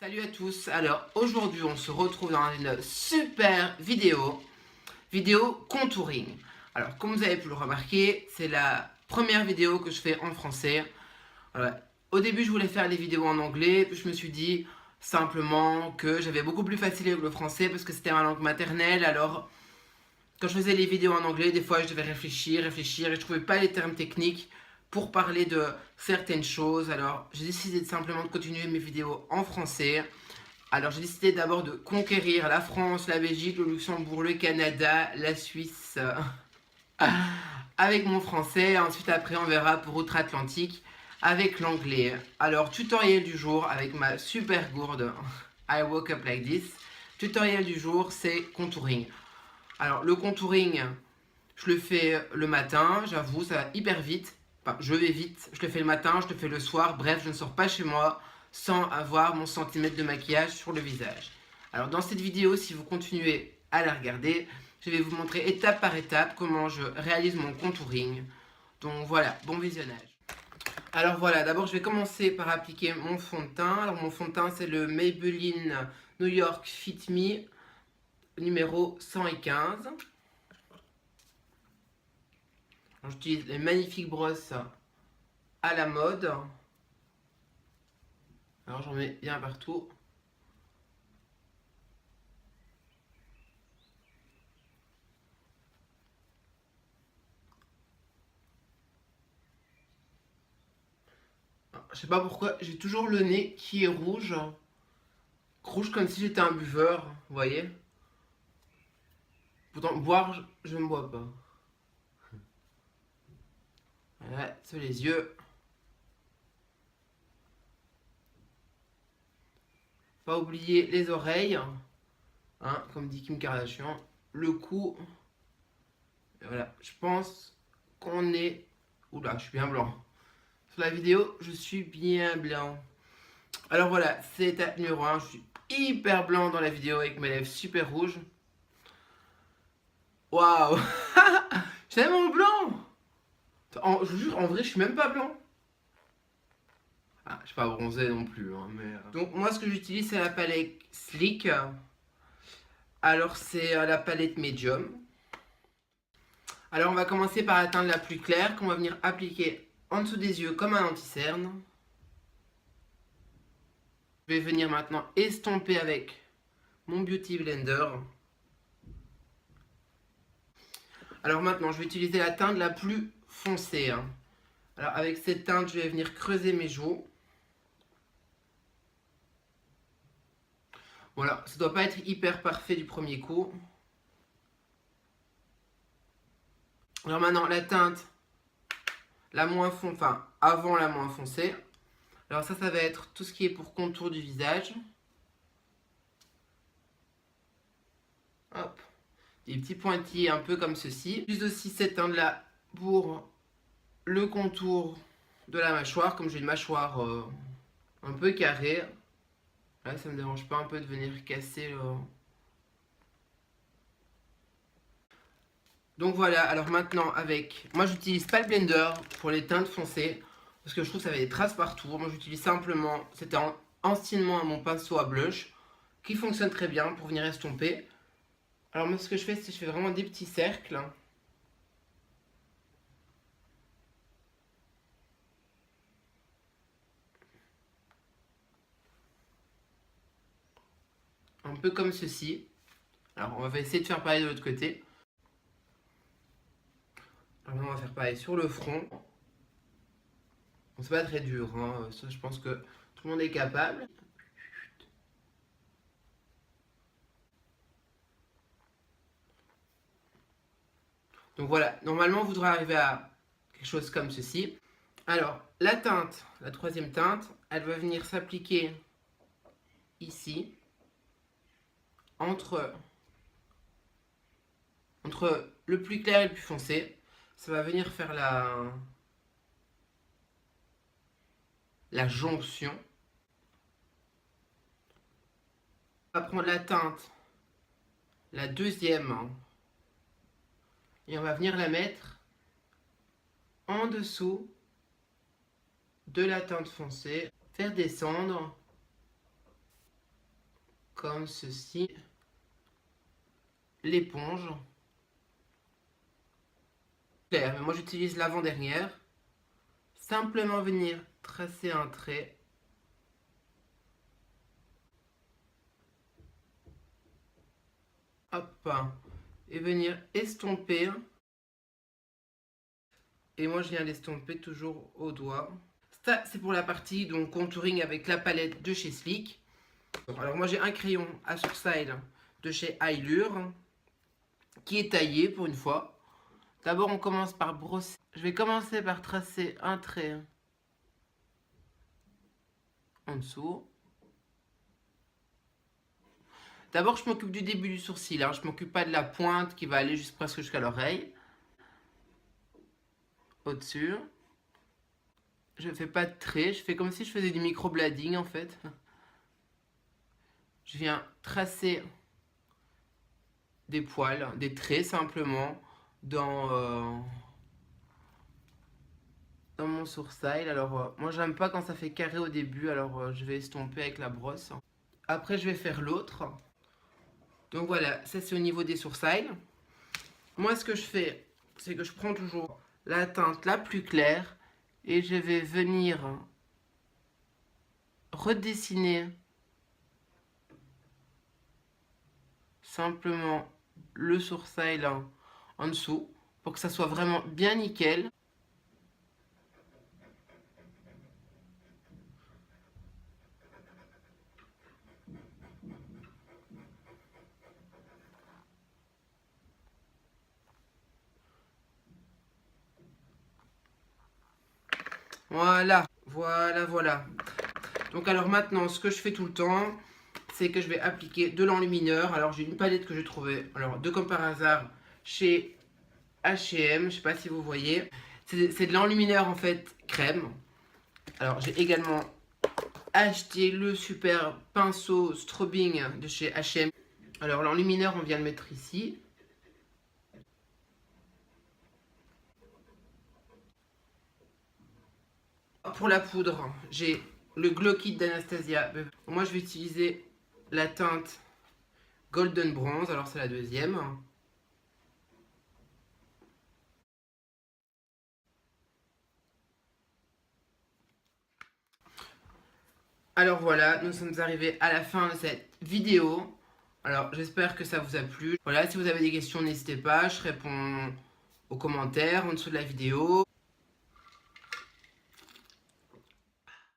Salut à tous, alors aujourd'hui on se retrouve dans une super vidéo contouring. Alors comme vous avez pu le remarquer, c'est la première vidéo que je fais en français. Voilà. Au début je voulais faire des vidéos en anglais, puis je me suis dit simplement que j'avais beaucoup plus facile avec le français parce que c'était ma langue maternelle. Alors quand je faisais les vidéos en anglais, des fois je devais réfléchir et je trouvais pas les termes techniques pour parler de certaines choses. Alors j'ai décidé simplement de continuer mes vidéos en français. Alors j'ai décidé d'abord de conquérir la France, la Belgique, le Luxembourg, le Canada, la Suisse avec mon français. Ensuite après on verra pour outre-Atlantique avec l'anglais. Alors tutoriel du jour avec ma super gourde I woke up like this. Tutoriel du jour c'est contouring. Alors le contouring je le fais le matin, j'avoue ça va hyper vite. Enfin je vais vite, je le fais le matin, je le fais le soir. Bref je ne sors pas chez moi sans avoir mon centimètre de maquillage sur le visage. Alors dans cette vidéo, si vous continuez à la regarder, je vais vous montrer étape par étape comment je réalise mon contouring. Donc voilà, bon visionnage. Alors voilà, d'abord je vais commencer par appliquer mon fond de teint. Alors mon fond de teint c'est le Maybelline New York Fit Me numéro 115. J'utilise les magnifiques brosses à la mode. Alors j'en mets bien partout. Je sais pas pourquoi, j'ai toujours le nez qui est rouge. Rouge comme si j'étais un buveur, vous voyez. Pourtant, boire, je ne bois pas. Voilà, sur les yeux. Pas oublier les oreilles. Hein, comme dit Kim Kardashian. Le cou. Et voilà, je pense qu'on est... Oula, je suis bien blanc. Sur la vidéo, je suis bien blanc. Alors voilà, c'est étape numéro 1. Je suis hyper blanc dans la vidéo avec mes lèvres super rouges. Waouh. J'ai tellement blanc. Je vous jure, en vrai, je suis même pas blanc. Ah, je suis pas bronzé non plus. Hein, mais... Donc moi, ce que j'utilise, c'est la palette Sleek. Alors c'est la palette Medium. Alors on va commencer par la teinte la plus claire qu'on va venir appliquer en dessous des yeux comme un anti-cerne. Je vais venir maintenant estomper avec mon Beauty Blender. Alors maintenant je vais utiliser la teinte la plus foncée. Hein. Alors avec cette teinte je vais venir creuser mes joues. Voilà, ça ne doit pas être hyper parfait du premier coup. Alors maintenant la teinte la moins foncée, enfin avant la moins foncée. Alors ça va être tout ce qui est pour contour du visage. Hop. Des petits pointillés un peu comme ceci. J'utilise aussi cette teinte là pour le contour de la mâchoire. Comme j'ai une mâchoire un peu carrée. Là ça me dérange pas un peu de venir casser le... Donc voilà, alors maintenant avec... Moi j'utilise pas le blender pour les teintes foncées. Parce que je trouve que ça avait des traces partout. Moi j'utilise simplement... C'était anciennement mon pinceau à blush. Qui fonctionne très bien pour venir estomper. Alors moi ce que je fais, c'est que je fais vraiment des petits cercles. Un peu comme ceci. Alors on va essayer de faire pareil de l'autre côté. Alors on va faire pareil sur le front. Bon, c'est pas très dur, hein. Ça je pense que tout le monde est capable. Donc voilà, normalement vous devrez arriver à quelque chose comme ceci. Alors la teinte, la troisième teinte, elle va venir s'appliquer ici, entre le plus clair et le plus foncé. Ça va venir faire la jonction. On va prendre la teinte, la deuxième, et on va venir la mettre en dessous de la teinte foncée, faire descendre comme ceci. L'éponge. Mais moi j'utilise l'avant-dernière. Simplement venir tracer un trait. Hop. Et venir estomper. Et moi je viens l'estomper toujours au doigt. Ça c'est pour la partie donc contouring avec la palette de chez Sleek. Alors moi j'ai un crayon à Surstyle de chez Allure qui est taillé pour une fois. D'abord on commence par brosser. Je vais commencer par tracer un trait en dessous. D'abord je m'occupe du début du sourcil, hein. Je m'occupe pas de la pointe qui va aller juste presque jusqu'à l'oreille. Au-dessus. Je fais pas de trait, je fais comme si je faisais du microblading en fait. Je viens tracer des poils, des traits simplement dans mon sourcil. Alors moi j'aime pas quand ça fait carré au début, alors je vais estomper avec la brosse. Après je vais faire l'autre. Donc voilà, ça c'est au niveau des sourcils. Moi ce que je fais, c'est que je prends toujours la teinte la plus claire et je vais venir redessiner simplement le sourcil en dessous pour que ça soit vraiment bien nickel. Voilà, voilà. Donc alors maintenant, ce que je fais tout le temps, c'est que je vais appliquer de l'enlumineur. Alors j'ai une palette que j'ai trouvée, alors de comme par hasard, chez H&M, je sais pas si vous voyez. C'est de l'enlumineur en fait crème. Alors j'ai également acheté le super pinceau strobing de chez H&M. Alors l'enlumineur, on vient le mettre ici. Pour la poudre, j'ai le Glow Kit d'Anastasia. Moi, je vais utiliser la teinte Golden Bronze. Alors, c'est la deuxième. Alors voilà, nous sommes arrivés à la fin de cette vidéo. Alors, j'espère que ça vous a plu. Voilà, si vous avez des questions, n'hésitez pas. Je réponds aux commentaires en dessous de la vidéo.